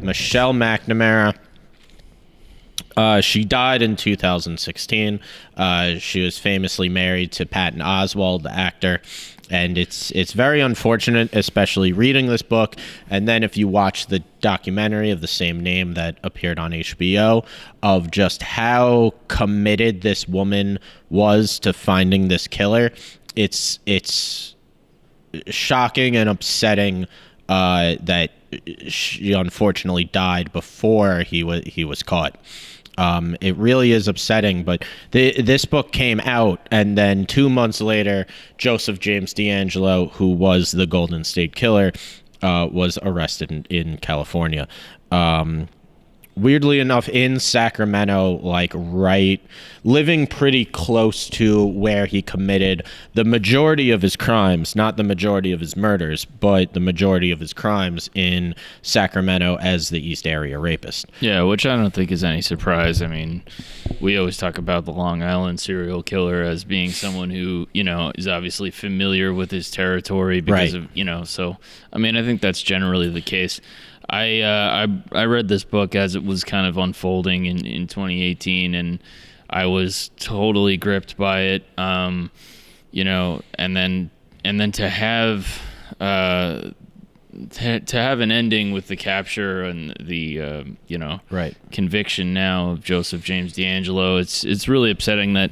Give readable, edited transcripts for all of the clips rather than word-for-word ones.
Michelle McNamara. She died in 2016. She was famously married to Patton Oswalt, the actor. And it's very unfortunate, especially reading this book. And then if you watch the documentary of the same name that appeared on HBO, of just how committed this woman was to finding this killer, it's shocking and upsetting that she unfortunately died before he was caught. It really is upsetting, but this book came out, and then 2 months later, Joseph James D'Angelo, who was the Golden State Killer, was arrested in California. Weirdly enough, in Sacramento, living pretty close to where he committed the majority of his crimes, not the majority of his murders, but the majority of his crimes in Sacramento as the East Area rapist. Yeah, which I don't think is any surprise. I mean, we always talk about the Long Island serial killer as being someone who, is obviously familiar with his territory because of, so, I mean, I think that's generally the case. I read this book as it was kind of unfolding in 2018, and I was totally gripped by it. And then to have an ending with the capture and the conviction now of Joseph James D'Angelo, it's really upsetting that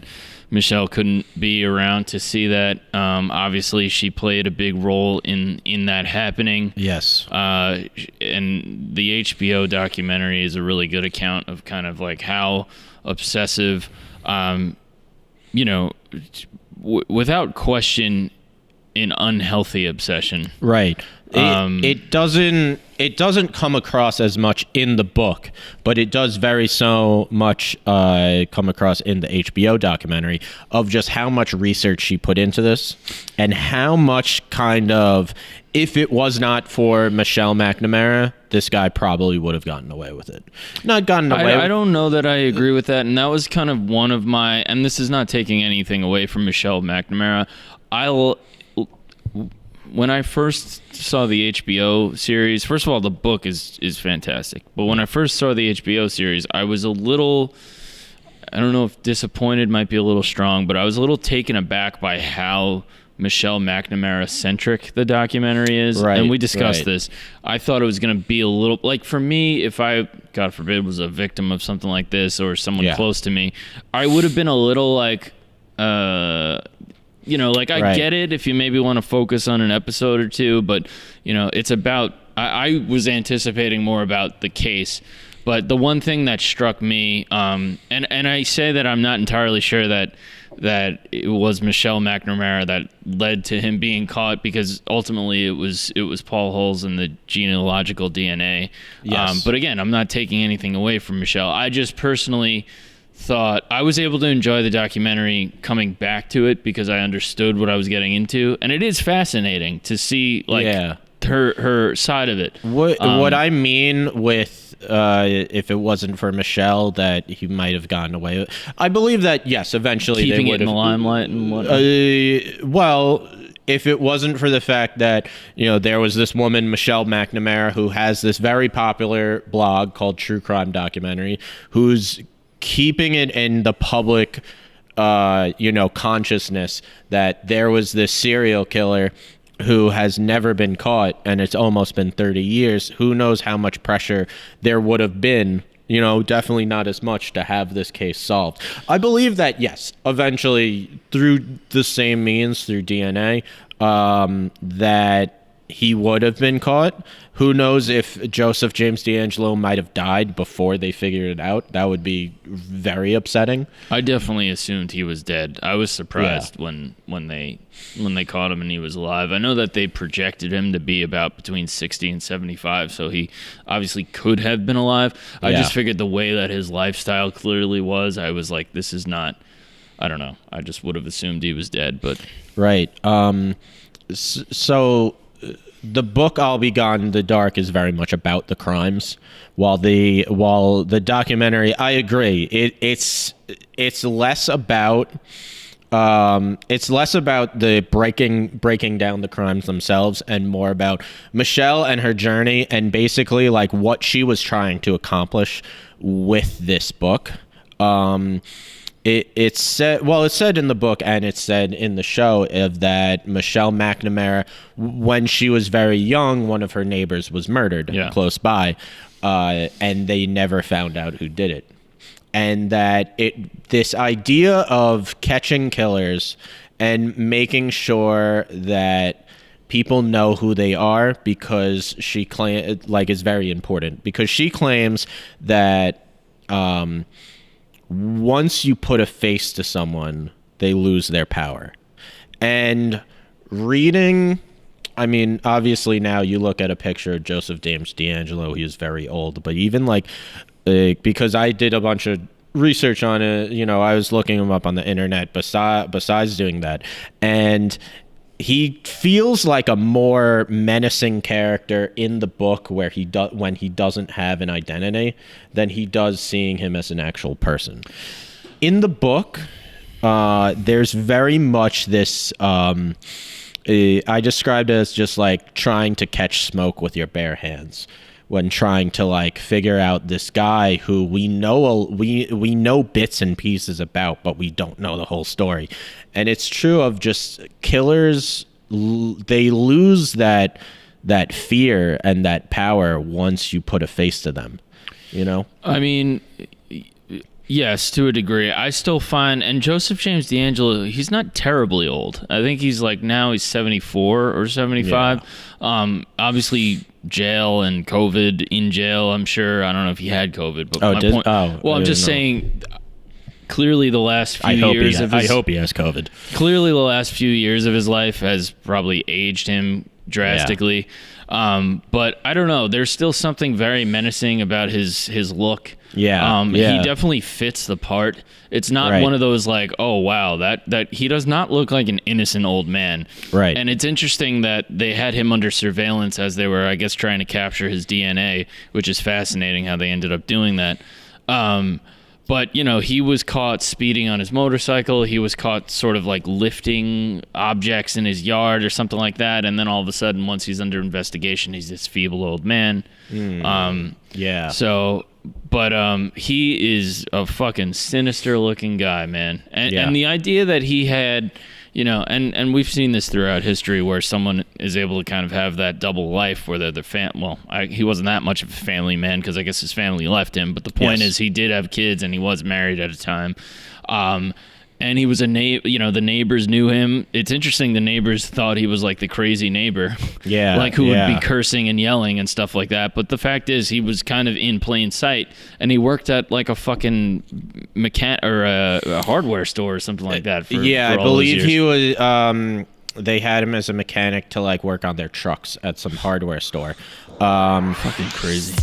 Michelle couldn't be around to see that. Obviously, she played a big role in that happening. Yes. And the HBO documentary is a really good account of kind of like how obsessive, without question, an unhealthy obsession. Right. It doesn't come across as much in the book, but it does very so much come across in the HBO documentary of just how much research she put into this, and how much kind of, if it was not for Michelle McNamara, this guy probably would have gotten away with it. Not gotten away with it. I don't know that I agree with that, and that was kind of one of my, and this is not taking anything away from Michelle McNamara. When I first saw the HBO series, first of all, the book is fantastic. But when I first saw the HBO series, I was a little, I don't know if disappointed might be a little strong, but I was a little taken aback by how Michelle McNamara-centric the documentary is. Right, and we discussed this. I thought it was going to be a little, like for me, if I, God forbid, was a victim of something like this or someone close to me, I would have been a little like, I get it if you maybe want to focus on an episode or two, but, it's about, I was anticipating more about the case. But the one thing that struck me, and I say that I'm not entirely sure that it was Michelle McNamara that led to him being caught, because ultimately it was Paul Holes and the genealogical DNA. Yes. But again, I'm not taking anything away from Michelle. I just personally thought I was able to enjoy the documentary coming back to it because I understood what I was getting into, and it is fascinating to see her side of it. What I mean with if it wasn't for Michelle that he might have gotten away with, I believe that yes, eventually keeping they would it in have the limelight and whatnot. If it wasn't for the fact that, there was this woman, Michelle McNamara, who has this very popular blog called True Crime Documentary, who's keeping it in the public, consciousness that there was this serial killer who has never been caught, and it's almost been 30 years. Who knows how much pressure there would have been, definitely not as much to have this case solved. I believe that, yes, eventually through the same means, through DNA, that he would have been caught. Who knows if Joseph James D'Angelo might have died before they figured it out. That would be very upsetting. I definitely assumed he was dead. I was surprised when they caught him and he was alive. I know that they projected him to be about between 60 and 75, so he obviously could have been alive. I just figured the way that his lifestyle clearly was, I was like, this is not, I don't know. I just would have assumed he was dead, but... Right. So... The book "I'll Be Gone in the Dark" is very much about the crimes, while the documentary, I agree, it's less about It's less about the breaking down the crimes themselves and more about Michelle and her journey and basically like what she was trying to accomplish with this book. It's said in the book and it's said in the show of that Michelle McNamara, when she was very young, one of her neighbors was murdered close by, and they never found out who did it. And that this idea of catching killers and making sure that people know who they are, because she is very important, because she claims that once you put a face to someone, they lose their power. And reading, I mean, obviously now you look at a picture of Joseph James D'Angelo, he is very old, but even because I did a bunch of research on it, I was looking him up on the internet besides doing that, and he feels like a more menacing character in the book when he doesn't have an identity than he does seeing him as an actual person. In the book, there's very much this I described it as just like trying to catch smoke with your bare hands when trying to like figure out this guy who we know bits and pieces about, but we don't know the whole story. And it's true of just killers. They lose that fear and that power once you put a face to them, I mean, yes, to a degree. I still find, and Joseph James D'Angelo, he's not terribly old. I think he's 74 or 75. Yeah. Obviously jail and COVID, in jail, I'm sure. I don't know if he had COVID, but I'm just saying, clearly the last few years I hope he has COVID. Clearly the last few years of his life has probably aged him drastically. Yeah. But I don't know, there's still something very menacing about his look. Yeah. He definitely fits the part. It's not one of those like, oh wow, that he does not look like an innocent old man. Right. And it's interesting that they had him under surveillance as they were, I guess, trying to capture his DNA, which is fascinating how they ended up doing that. But, he was caught speeding on his motorcycle. He was caught sort of like lifting objects in his yard or something like that. And then all of a sudden, once he's under investigation, he's this feeble old man. Yeah. So, but he is a fucking sinister looking guy, man. And the idea that he had, and we've seen this throughout history where someone is able to kind of have that double life where they're he wasn't that much of a family man because I guess his family left him. But the point is he did have kids and he was married at a time. And he was the neighbors knew him. It's interesting, the neighbors thought he was like the crazy neighbor. Yeah. Like who would be cursing and yelling and stuff like that. But the fact is he was kind of in plain sight and he worked at like a fucking a hardware store or something like that. I believe he was they had him as a mechanic to like work on their trucks at some hardware store. Fucking crazy.